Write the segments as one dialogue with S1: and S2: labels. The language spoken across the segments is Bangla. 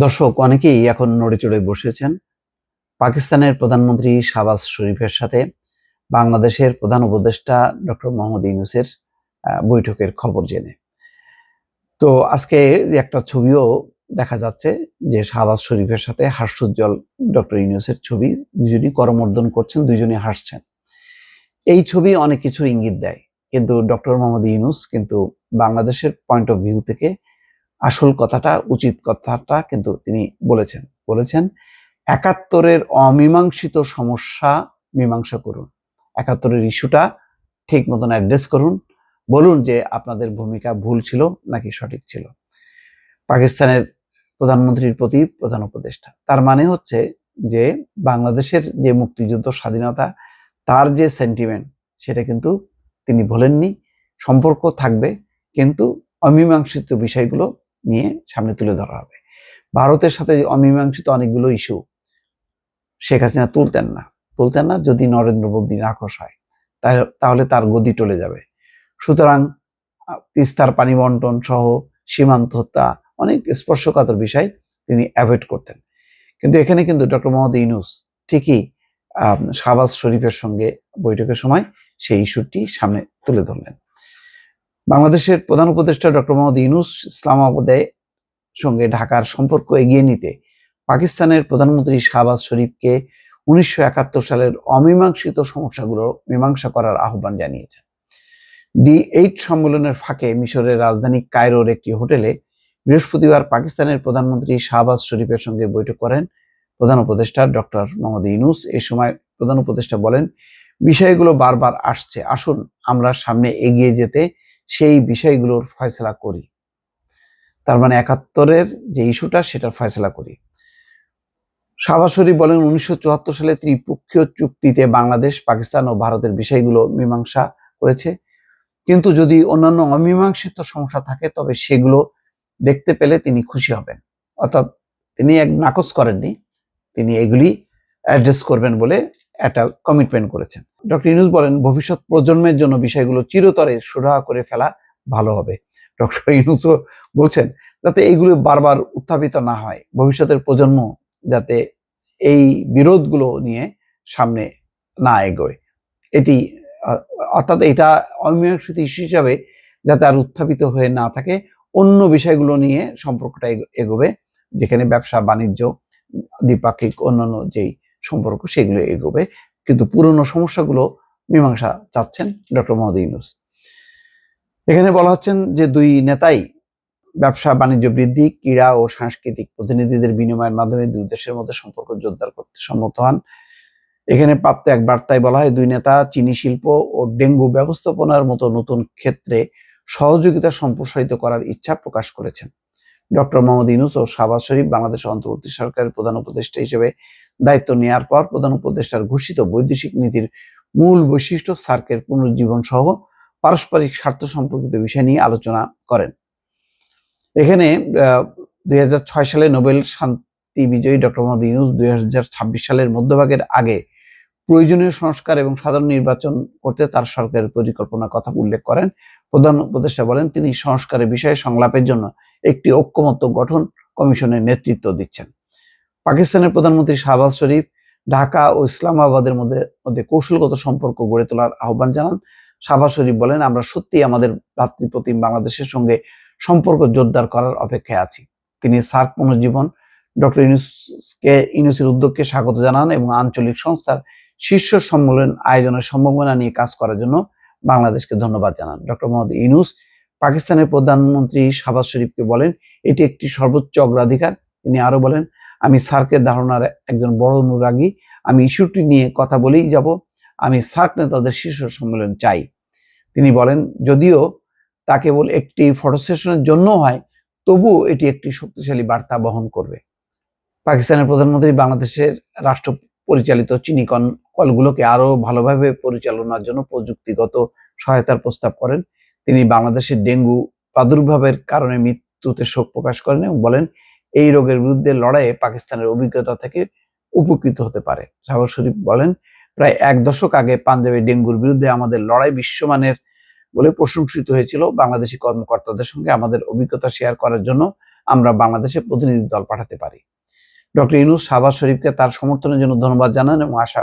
S1: দর্শক অনেকেই এখন নড়েচড়ে বসেছেন পাকিস্তানের প্রধানমন্ত্রী শাহবাজ শরীফের সাথে বাংলাদেশের প্রধান উপদেষ্টা ডক্টর মোহাম্মদ ইউনূসের বৈঠকের খবর জেনে। তো আজকে একটা ছবিও দেখা যাচ্ছে যে শাহবাজ শরীফের সাথে হাস্যোজ্জ্বল ডক্টর ইউনূসের ছবি, দুজনই করমর্দন করছেন, দুজনই হাসছেন। এই ছবি অনেক কিছুর ইঙ্গিত দেয়, কিন্তু ডক্টর মোহাম্মদ ইউনূস কিন্তু বাংলাদেশের পয়েন্ট অফ ভিউ থেকে আসল কথাটা, উচিত কথাটা কিন্তু তিনি বলেছেন ৭১-এর অমীমাংসিত সমস্যা মীমাংসা করুন, ৭১-এর ইস্যুটা ঠিক মতন অ্যাড্রেস করুন, বলুন যে আপনাদের ভূমিকা ভুল ছিল নাকি সঠিক ছিল। পাকিস্তানের প্রধানমন্ত্রীর প্রতি প্রধান উপদেষ্টা, তার মানে হচ্ছে যে বাংলাদেশের যে মুক্তিযুদ্ধ, স্বাধীনতা, তার যে সেন্টিমেন্ট, সেটা কিন্তু তিনি বলেননি। সম্পর্ক থাকবে, কিন্তু অমীমাংসিত বিষয়গুলো নিয়ে সামনে তুলে ধরা হবে। ভারতের সাথে অমীমাংসিত অনেকগুলো ইস্যু শেখ হাসিনা তুলতেন না যদি নরেন্দ্র মোদী নাখোশ হয়, তাহলে তার গদি টলে যাবে। সুতরাং তিস্তার পানি বন্টন সহ সীমান্ত হত্যা, অনেক স্পর্শকাতর বিষয় তিনি অ্যাভয়েড করতেন। কিন্তু এখানে কিন্তু ডক্টর মোহাম্মদ ইউনূস ঠিকই শাহবাজ শরীফের সঙ্গে বৈঠকের সময় সেই ইস্যুটি সামনে তুলে ধরলেন। বাংলাদেশের প্রধান উপদেষ্টা ডক্টর মোহাম্মদ ইউনূস ইসলামাবাদের সঙ্গে ঢাকার সম্পর্ক এগিয়ে নিতে পাকিস্তানের প্রধানমন্ত্রী শাহবাজ শরীফকে ১৯৭১ সালের অমীমাংসিত সমস্যাগুলো মীমাংসা করার আহ্বান জানিয়েছেন। D8 সম্মেলনের ফাঁকে মিশরের রাজধানী কায়রোর একটি হোটেলে বৃহস্পতিবার পাকিস্তানের প্রধানমন্ত্রী শাহবাজ শরীফের সঙ্গে বৈঠক করেন প্রধান উপদেষ্টা ডক্টর মোহাম্মদ ইউনূস। এই সময় প্রধান উপদেষ্টা বলেন, বিষয়গুলো বারবার আসছে, আসুন আমরা সামনে এগিয়ে যেতে সেই বিষয়গুলোর ফয়সলা করি। তার মানে ৭১-এর যে ইস্যুটা, সেটার ফয়সলা করি। শাহবাজ শরীফ বলেন, ১৯৭৪ সালে ত্রিপক্ষীয় চুক্তিতে বাংলাদেশ, পাকিস্তান ও ভারতের বিষয়গুলো মীমাংসা করেছে, কিন্তু যদি অন্যান্য অমীমাংসিত সমস্যা থাকে তবে সেগুলো দেখতে পেলে তিনি খুশি হবেন। অর্থাৎ তিনি নাকচ করেননি, তিনি এগুলি অ্যাড্রেস করবেন বলে একটা কমিটমেন্ট করেছেন। ডক্টর ইউনূস বলেন, ভবিষ্যৎ প্রজন্মের জন্য বিষয়গুলো চিরতরে সুরাহা করে ফেলা ভালো হবে। ডক্টর ইউনূসও বলছেন যাতে এইগুলো বারবার উত্থাপিত না হয়, ভবিষ্যতের প্রজন্ম যাতে এই বিরোধগুলো নিয়ে সামনে না এগোয়, এটি অর্থাৎ এটা অমীমাংসিত ইস্যু হিসাবে যাতে আর উত্থাপিত হয়ে না থাকে, অন্য বিষয়গুলো নিয়ে সম্পর্কটা এগোবে, যেখানে ব্যবসা বাণিজ্য, দ্বিপাক্ষিক অন্যান্য যেই সম্পর্ক, সেগুলো এগোবে, কিন্তু পুরনো সমস্যাগুলো মীমাংসা চাচ্ছেন ডক্টর মোহাম্মদ ইউনূস। এখানে বলা হচ্ছেন যে দুই নেতাই ব্যবসা বাণিজ্য বৃদ্ধি, ক্রীড়া ও সাংস্কৃতিক প্রতিনিধিদের বিনিময়ের মাধ্যমে দুই দেশের মধ্যে সম্পর্ক জোরদার করতে সম্মত হন। এখানে প্রাপ্ত এক বার্তায় বলা হয়, দুই নেতা চিনি শিল্প ও ডেঙ্গু ব্যবস্থাপনার মতো নতুন ক্ষেত্রে সহযোগিতা সম্প্রসারিত করার ইচ্ছা প্রকাশ করেছেন। ডক্টর মোহাম্মদ ইউনূস ও শাহবাজ শরীফ বাংলাদেশের অন্তর্বর্তী সরকারের প্রধান উপদেষ্টা হিসেবে দায়িত্ব নেওয়ার পর প্রধান উপদেষ্টার ঘোষিত বৈদেশিক নীতির মূল বৈশিষ্ট্য, সার্কের পুনরুজ্জীবন সহ পারস্পরিক স্বার্থ সম্পর্কিত বিষয় নিয়ে আলোচনা করেন। এখানে ২০০৬ সালে নোবেল শান্তি বিজয়ী ডক্টর মোহাম্মদ ইউনূস ২০২৬ সালের মধ্যভাগের আগে প্রয়োজনীয় সংস্কার এবং সাধারণ নির্বাচন করতে তার সরকারের পরিকল্পনার কথা উল্লেখ করেন। প্রধান উপদেষ্টা বলেন, তিনি সংস্কারের বিষয়ে সংলাপের জন্য একটি ঐক্যমত্য গঠন কমিশনের নেতৃত্ব দিচ্ছেন। পাকিস্তানের প্রধানমন্ত্রী শাহবাজ শরীফ ঢাকা ও ইসলামাবাদের মধ্যে কৌশলগত সম্পর্ক গড়ে তোলার আহ্বান জানান। শাহবাজ শরীফ বলেন, আমরা সত্যিই আমাদের ভ্রাতৃপ্রতিম বাংলাদেশের সঙ্গে সম্পর্ক জোরদার করার অপেক্ষায় আছি। তিনি সার্ক পুনর্জীবন, ডক্টর ইউনূসের উদ্যোগকে স্বাগত জানান এবং আঞ্চলিক সংস্থার শীর্ষ সম্মেলন আয়োজনের সম্ভাবনা নিয়ে কাজ করার জন্য বাংলাদেশকে ধন্যবাদ জানান। ডক্টর মোহাম্মদ ইউনূস পাকিস্তানের প্রধানমন্ত্রী শাহবাজ শরীফকে বলেন, এটি একটি সর্বোচ্চ অগ্রাধিকার। তিনি আরো বলেন, আমি সার্কের ধারণার একজন বড় অনুরাগী, আমি ইস্যুটি নিয়ে কথা বলেই যাব, আমি সার্ক নেতাদের শীর্ষ সম্মেলন চাই। তিনি বলেন, যদিও তা কেবল একটি ফটো সেশনের জন্য হয়, তবুও এটি একটি শক্তিশালী বার্তা বহন করবে। পাকিস্তানের প্রধানমন্ত্রী বাংলাদেশের রাষ্ট্র পরিচালিত চিনি কলগুলোকে আরো ভালোভাবে পরিচালনার জন্য প্রযুক্তিগত সহায়তার প্রস্তাব করেন। তিনি বাংলাদেশের ডেঙ্গু প্রাদুর্ভাবের কারণে মৃত্যুতে শোক প্রকাশ করেন এবং বলেন, এই রোগের বিরুদ্ধে লড়াইয়ে পাকিস্তানের অভিজ্ঞতা থেকে উপকৃত হতে পারে। শাহবাজ শরীফ বলেন, প্রায় এক দশক আগে পাঞ্জাবে ডেঙ্গুর বিরুদ্ধে আমাদের লড়াই বিশ্বমানের বলে প্রশংসিত হয়েছিল। বাংলাদেশি কর্মকর্তাদের সঙ্গে আমাদের অভিজ্ঞতা শেয়ার করার জন্য আমরা বাংলাদেশে প্রতিনিধি দল পাঠাতে পারি। ডক্টর ইউনূস শাহবাজ শরীফকে তার সমর্থনের জন্য ধন্যবাদ জানান এবং আশা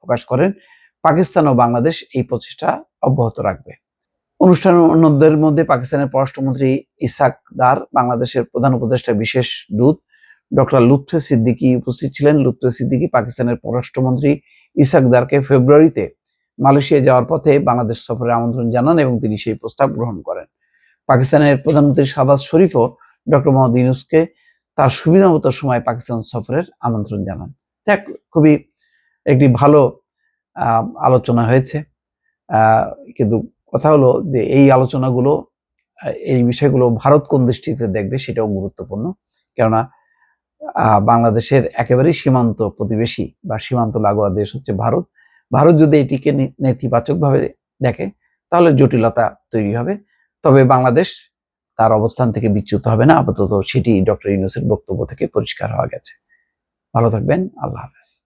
S1: প্রকাশ করেন পাকিস্তান ও বাংলাদেশ এই প্রচেষ্টা অব্যাহত রাখবে। অনুষ্ঠানের অন্যদের মধ্যে পাকিস্তানের পররাষ্ট্রমন্ত্রী ইসাক দার, বাংলাদেশের প্রধান উপদেষ্টা বিশেষ দূত ডক্টর লুৎফে সিদ্দিকী উপস্থিত ছিলেন। লুৎফে সিদ্দিকী পাকিস্তানের পররাষ্ট্রমন্ত্রী ইসাক দারকে ফেব্রুয়ারিতে মালয়েশিয়া যাওয়ার পথে বাংলাদেশ সফরের আমন্ত্রণ জানান এবং তিনি সেই প্রস্তাব গ্রহণ করেন। পাকিস্তানের প্রধানমন্ত্রী শাহবাজ শরীফও ডক্টর মোহাম্মদ ইউনূসকে তার সুবিধামতো সময় পাকিস্তান সফরের আমন্ত্রণ জানান। যাক, খুবই একটি ভালো আলোচনা হয়েছে। কিন্তু কথা হলো যে এই আলোচনাগুলো, এই বিষয়গুলো ভারত কোন দৃষ্টিতে দেখবে সেটাও গুরুত্বপূর্ণ। কেননা বাংলাদেশের একেবারেই সীমান্ত প্রতিবেশী বা সীমান্ত লাগোয়া দেশ হচ্ছে ভারত। ভারত যদি এটিকে নেতিবাচকভাবে দেখে তাহলে জটিলতা তৈরি হবে। তবে বাংলাদেশ তার অবস্থান থেকে বিচ্যুত হবে না, আপাতত সেটি ডক্টর ইউনূসের বক্তব্য থেকে পরিষ্কার হওয়া গেছে। ভালো থাকবেন। আল্লাহ হাফেজ।